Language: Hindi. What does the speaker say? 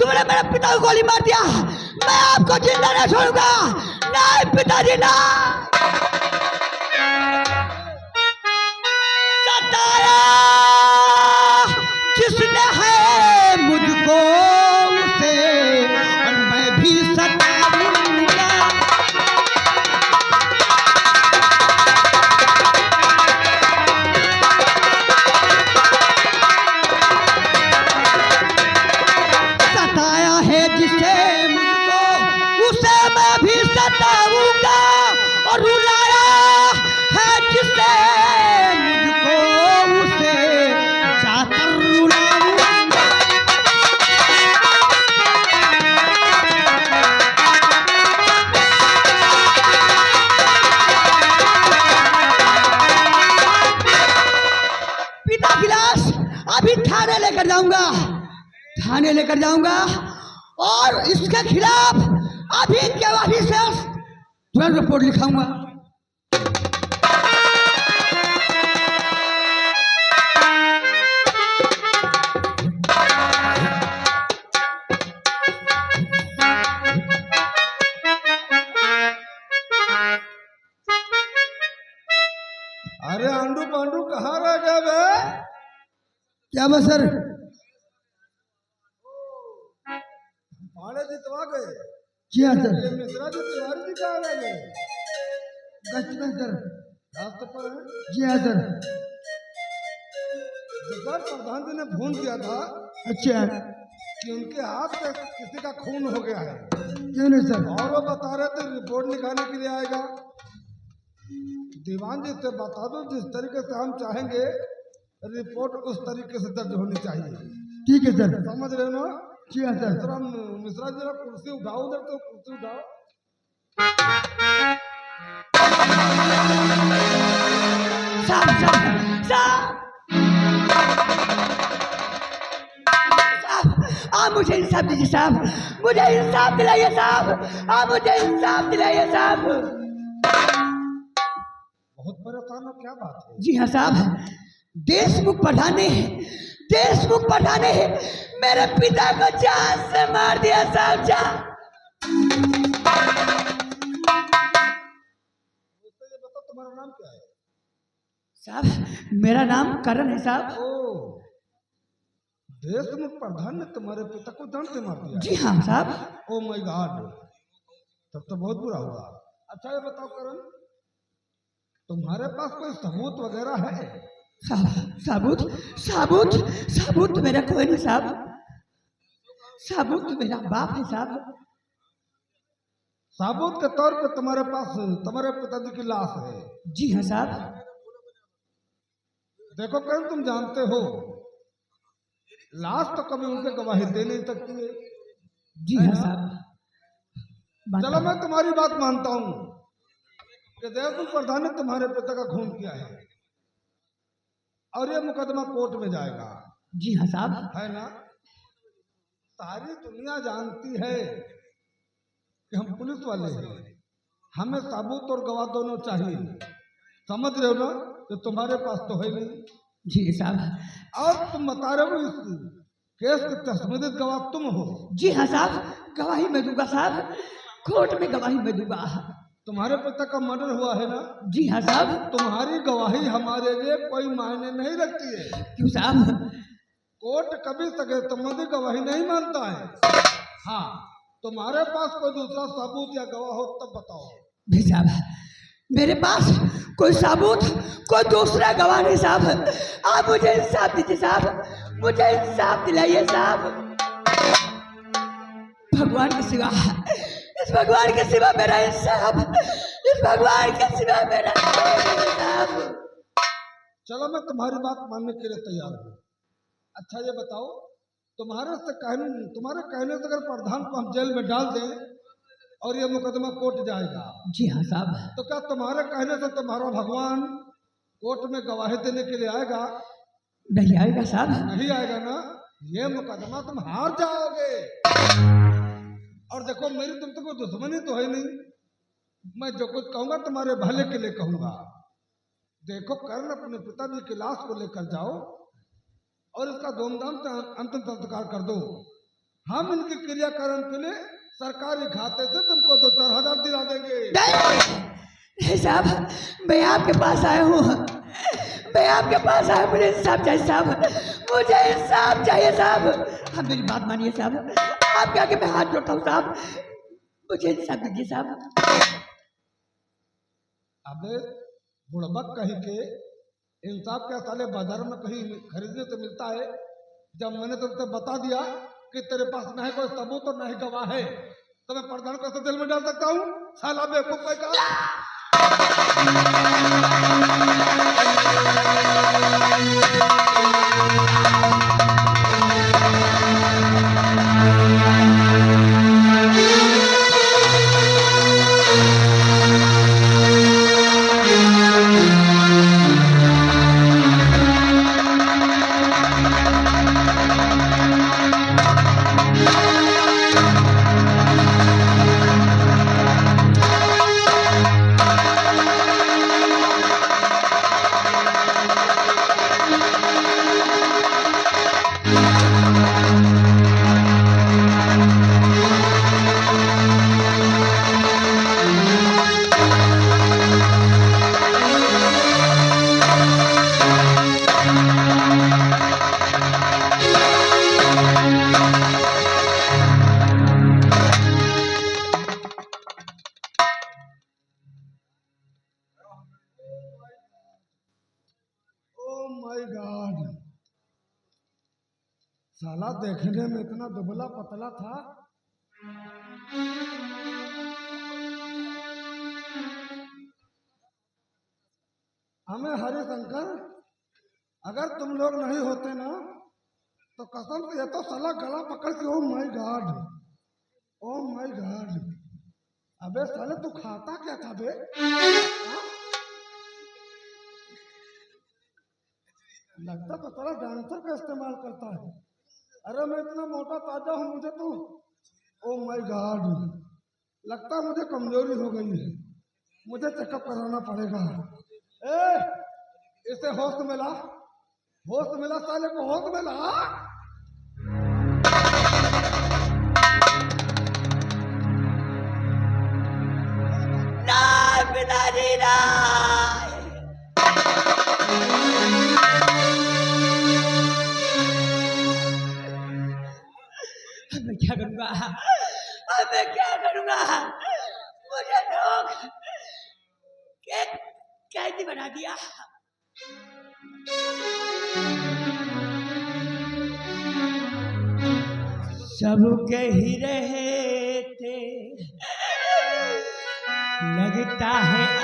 तुमने मेरे पिता को गोली मार दिया, मैं आपको जिंदा नहीं छोड़ूंगा। नहीं पिताजी ना। सताया जिसने है मुझको उसे और मैं भी सताऊंगा। सताया है जिसे मुझको उसे मैं भी सताऊंगा और रुलाया है जिसे मुझको उसे जाकर रुलाऊंगा। पिता की लाश अभी थाने लेकर जाऊंगा, थाने लेकर जाऊंगा और इसके खिलाफ अभी गवाही से तुरंत रिपोर्ट लिखाऊंगा। अरे आंडू पांडू कहाँ रह गए बे? क्या बस सर? पाड़े जितवा गए। जी हाँ सर। ये मिश्रा जी तिवारी जी कहाँ रह गए? गश्त में सर। रास्ते पर है। जी हाँ सर। जगत प्रधान जी ने फोन किया था अच्छा, कि उनके हाथ से किसी का खून हो गया है क्यों नहीं सर? और वो बता रहे थे रिपोर्ट निकालने के लिए आएगा। दीवान जी से बता दो, जिस तरीके से हम चाहेंगे रिपोर्ट उस तरीके से दर्ज होनी चाहिए। ठीक है सर। समझ रहे हो ना? जी हाँ सर। जरा मिश्रा जी जरा कुर्सी उठाओ, उधर तो कुर्सी उठाओ। साहब साहब साहब आप मुझे इंसाफ दीजिए साहब, मुझे इंसाफ दिलाइए साहब, आप मुझे इंसाफ दिलाइए साहब। बहुत परेशान हो, क्या बात है? जी हाँ साहब, देशमुख प्रधान ने मेरे पिता को जान से मार दिया साहब। जान। ये बताओ तुम्हारा नाम क्या है? साहब मेरा नाम करण है साहब। ओ, देशमुख प्रधान ने तुम्हारे पिता को जान से मार दिया? जी हाँ साहब। ओ माय गॉड, तब तो बहुत बुरा हुआ। अच्छा ये बताओ करण, तुम्हारे पास कोई सबूत वगैरह है? साबुत साबुत साबुत मेरा कोई नहीं साहब। साबुत मेरा बाप है साहब। सबूत के तौर पे तुम्हारे पास तुम्हारे पिताजी की लाश है? जी हाँ साहब। देखो करण, तुम जानते हो लाश तो कभी उनके गवाही दे नहीं सकती है। जी हाँ साहब। चलो मैं तुम्हारी बात मानता हूँ कि देशमुख प्रधान ने तुम्हारे पिता का खून किया है और ये मुकदमा कोर्ट में जाएगा। जी हाँ साहब। है ना? सारी दुनिया जानती है कि हम पुलिस वाले हैं, हमें सबूत और गवाह दोनों चाहिए। समझ रहे हो ना? कि तुम्हारे पास तो है नहीं। जी साहब। और तुम बता रहे हो इस केस के तस्मीर गवाह तुम हो? जी हाँ साहब, गवाही मैं दूंगा साहब, कोर्ट में गवाही मैं दूंगा। तुम्हारे पिता का मर्डर हुआ है ना? जी हाँ साहब। तुम्हारी गवाही हमारे लिए कोई मायने नहीं रखती है। क्यों साहब? कोर्ट कभी सगे संबंधी गवाही नहीं मानता है। हाँ, तुम्हारे पास कोई दूसरा सबूत या गवाह हो तब बताओ। भाई साहब मेरे पास कोई सबूत, कोई दूसरा गवाह नहीं साहब। आप मुझे इंसाफ दीजिए साहब, मुझे इंसाफ दिलाइए साहब। भगवान के सिवा, इस भगवान के सिवा मेरा इंसाफ, इस भगवान के सिवा मेरा इंसाफ। चलो मैं तुम्हारी बात मानने के लिए तैयार हूँ। अच्छा ये बताओ, तुम्हारे कहने से अगर प्रधान को हम जेल में डाल दें और ये मुकदमा कोर्ट जाएगा? जी हाँ साहब। तो क्या तुम्हारे कहने से तुम्हारा भगवान कोर्ट में गवाही देने के लिए आएगा? नहीं आएगा साहब। नहीं आएगा ना? ये मुकदमा तुम हार जाओगे। और देखो मेरी तुमसे कोई दुश्मनी तो है नहीं, मैं जो कुछ कहूंगा तुम्हारे भले के लिए कहूंगा। देखो कर्ण अपने पिताजी की लाश को लेकर जाओ और इसका धूमधाम से अंतिम संस्कार कर दो। हम इनके क्रियाकर्म के लिए सरकारी खाते से तुमको 2-4 हजार दिला देंगे। नहीं साहब, मैं आपके पास आया हूँ, मैं आपके पास आया, मुझे इंसाफ चाहिए साहब, मुझे इंसाफ चाहिए साहब। आप मेरी बात मानिए साहब, आपके आगे मैं हाथ जोड़ता हूँ साहब, मुझे इंसाफ दीजिए साहब। अबे बुड़बक कहीं के इंसाफ क्या साले बाजार में कहीं खरीदने से मिलता है? जब मैंने तुमसे बता दिया कि तेरे पास न है कोई सबूत और न ही गवाह है, तो मैं प्रधान को कैसे जेल में डाल सकता हूँ? साला बेवकूफ का। साला देखने में इतना दुबला पतला था, हमें हरिशंकर, अगर तुम लोग नहीं होते ना तो कसम से ये तो साला गला पकड़ के, oh my God, oh my God. अबे साले तू खाता क्या था बे? लगता तो साला डांसर का इस्तेमाल करता है। अरे मैं इतना मोटा ताजा हूँ, मुझे तो, ओ माय गॉड, लगता है मुझे कमजोरी हो गई है, मुझे चेकअप कराना पड़ेगा। ए, इसे होश मिला, होश मिला, साले को होश मिला। ना पिताजी ना, मैं क्या करूँगा, अब मैं क्या करूँगा, मुझे लोग कैदी बना दिया। सब कह ही रहे थे लगता है